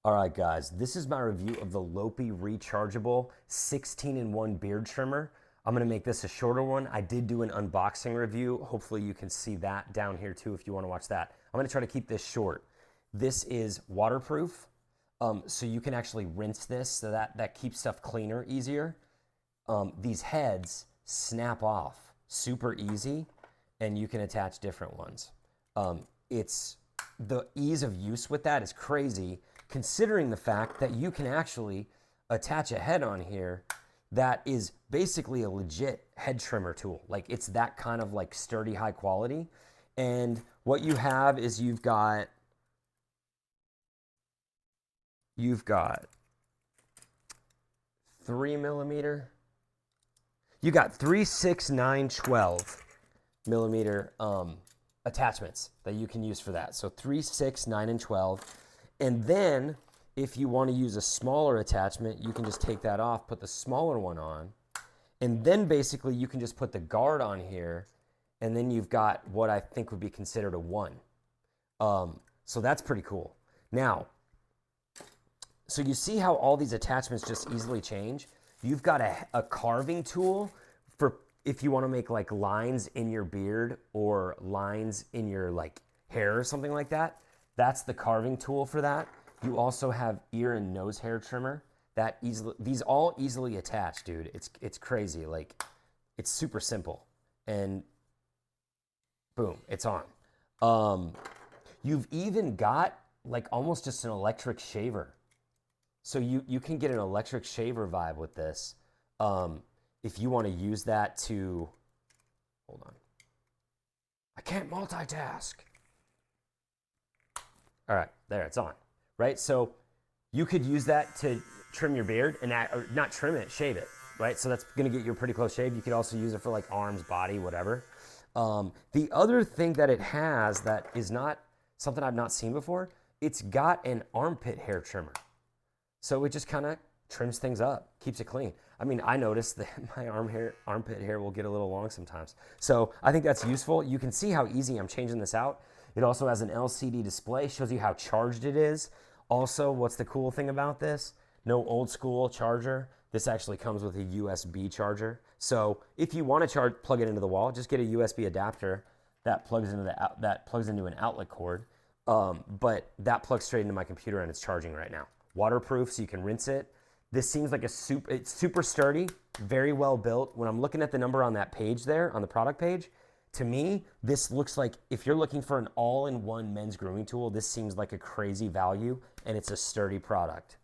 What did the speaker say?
All right, guys, this is my review of the Lopeie Rechargeable 16-in-1 beard trimmer. I'm gonna make this a shorter one. I did do an unboxing review. Hopefully you can see that down here too if you wanna watch that. I'm gonna try to keep this short. This is waterproof, so you can actually rinse this so that keeps stuff cleaner, easier. These heads snap off super easy, and you can attach different ones. It's the ease of use with that is crazy, considering the fact that you can actually attach a head on here that is basically a legit head trimmer tool. Like, it's that kind of like sturdy, high quality. And what you have is you've got 3mm. You got 3, 6, 9, 12mm attachments that you can use for that. So 3, 6, 9, and 12. And then if you want to use a smaller attachment, you can just take that off, put the smaller one on, and then basically you can just put the guard on here, and then you've got what I think would be considered a 1. So that's pretty cool. Now, so you see how all these attachments just easily change? You've got a carving tool for if you want to make like lines in your beard or lines in your like hair or something like that. That's the carving tool for that. You also have ear and nose hair trimmer that these all easily attach, dude. It's crazy. Like, it's super simple, and boom, it's on. You've even got like almost just an electric shaver. So you can get an electric shaver vibe with this. If you want to use that to, hold on. I can't multitask. All right, there, it's on, right? So you could use that to trim your beard and or not trim it, shave it, right? So that's gonna get you a pretty close shave. You could also use it for like arms, body, whatever. The other thing that it has that is not something I've not seen before, it's got an armpit hair trimmer. So it just kind of trims things up, keeps it clean. I mean, I noticed that my armpit hair will get a little long sometimes. So I think that's useful. You can see how easy I'm changing this out. It also has an LCD display, shows you how charged it is. Also, what's the cool thing about this? No old school charger. This actually comes with a USB charger. So if you want to plug it into the wall, just get a USB adapter that plugs into an outlet cord. But that plugs straight into my computer and it's charging right now. Waterproof, so you can rinse it. This seems like it's super sturdy, very well built. When I'm looking at the number on that page there, on the product page, to me, this looks like if you're looking for an all-in-one men's grooming tool, this seems like a crazy value, and it's a sturdy product.